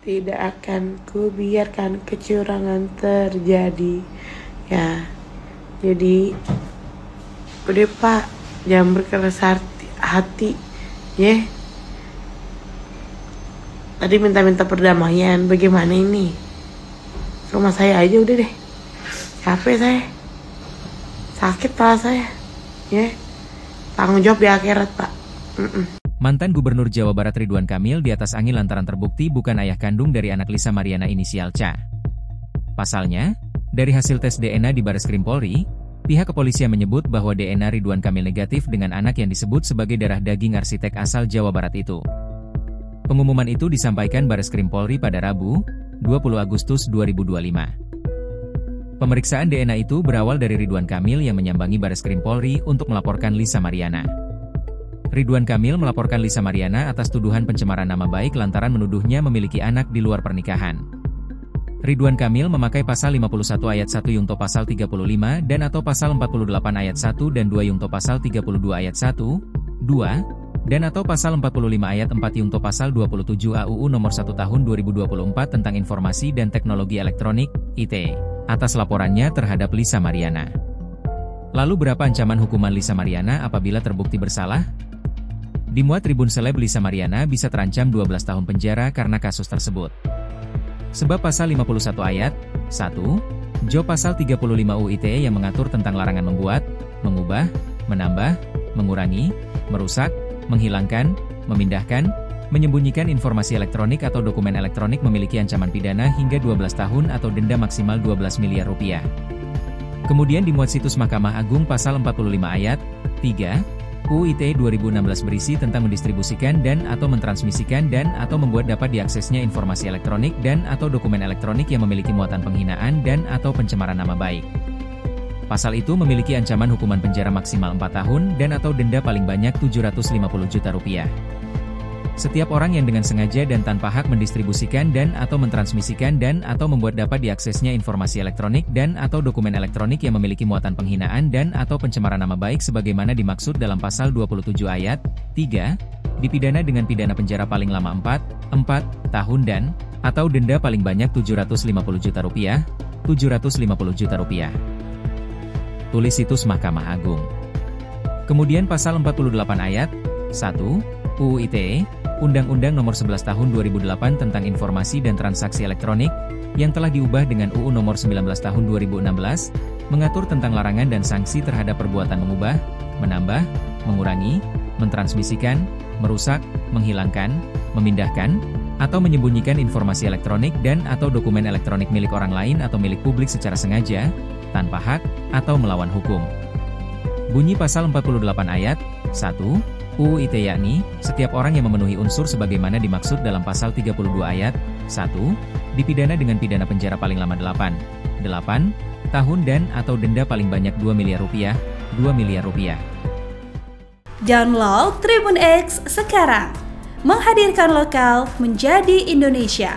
Tidak akan kubiarkan kecurangan terjadi. Ya, jadi udah Pak, jangan berkeras hati, ya. Tadi minta perdamaian, bagaimana ini? Rumah saya aja udah deh. Capek saya. Sakit kepala saya. Ya. Tanggung jawab di akhirat, Pak. Mantan Gubernur Jawa Barat Ridwan Kamil di atas angin lantaran terbukti bukan ayah kandung dari anak Lisa Mariana inisial C. Pasalnya, dari hasil tes DNA di Bareskrim Polri, pihak kepolisian menyebut bahwa DNA Ridwan Kamil negatif dengan anak yang disebut sebagai darah daging arsitek asal Jawa Barat itu. Pengumuman itu disampaikan Bareskrim Polri pada Rabu, 20 Agustus 2025. Pemeriksaan DNA itu berawal dari Ridwan Kamil yang menyambangi Bareskrim Polri untuk melaporkan Lisa Mariana. Ridwan Kamil melaporkan Lisa Mariana atas tuduhan pencemaran nama baik lantaran menuduhnya memiliki anak di luar pernikahan. Ridwan Kamil memakai pasal 51 ayat 1 Yungto pasal 35 dan atau pasal 48 ayat 1 dan 2 Yungto pasal 32 ayat 1, 2, dan atau pasal 45 ayat 4 Yungto pasal 27 AUU nomor 1 tahun 2024 tentang Informasi dan Teknologi Elektronik, (ITE), atas laporannya terhadap Lisa Mariana. Lalu berapa ancaman hukuman Lisa Mariana apabila terbukti bersalah? Dimuat Tribun Seleb, Lisa Mariana bisa terancam 12 tahun penjara karena kasus tersebut. Sebab pasal 51 ayat 1, Jo pasal 35 UU ITE yang mengatur tentang larangan membuat, mengubah, menambah, mengurangi, merusak, menghilangkan, memindahkan, menyembunyikan informasi elektronik atau dokumen elektronik memiliki ancaman pidana hingga 12 tahun atau denda maksimal 12 miliar rupiah. Kemudian dimuat situs Mahkamah Agung pasal 45 ayat 3, UU ITE 2016 berisi tentang mendistribusikan dan atau mentransmisikan dan atau membuat dapat diaksesnya informasi elektronik dan atau dokumen elektronik yang memiliki muatan penghinaan dan atau pencemaran nama baik. Pasal itu memiliki ancaman hukuman penjara maksimal 4 tahun dan atau denda paling banyak 750 juta rupiah. Setiap orang yang dengan sengaja dan tanpa hak mendistribusikan dan atau mentransmisikan dan atau membuat dapat diaksesnya informasi elektronik dan atau dokumen elektronik yang memiliki muatan penghinaan dan atau pencemaran nama baik sebagaimana dimaksud dalam pasal 27 ayat 3, dipidana dengan pidana penjara paling lama 4 tahun dan atau denda paling banyak 750 juta rupiah, 750 juta rupiah. Tulis situs Mahkamah Agung. Kemudian pasal 48 ayat 1 UU ITE, Undang-Undang Nomor 11 Tahun 2008 tentang Informasi dan Transaksi Elektronik, yang telah diubah dengan UU Nomor 19 Tahun 2016, mengatur tentang larangan dan sanksi terhadap perbuatan mengubah, menambah, mengurangi, mentransmisikan, merusak, menghilangkan, memindahkan, atau menyembunyikan informasi elektronik dan atau dokumen elektronik milik orang lain atau milik publik secara sengaja, tanpa hak, atau melawan hukum. Bunyi pasal 48 ayat 1 UU ITE yakni, setiap orang yang memenuhi unsur sebagaimana dimaksud dalam pasal 32 ayat 1, dipidana dengan pidana penjara paling lama 8 tahun dan atau denda paling banyak 2 miliar rupiah, 2 miliar rupiah. Download Tribun X sekarang, menghadirkan lokal menjadi Indonesia.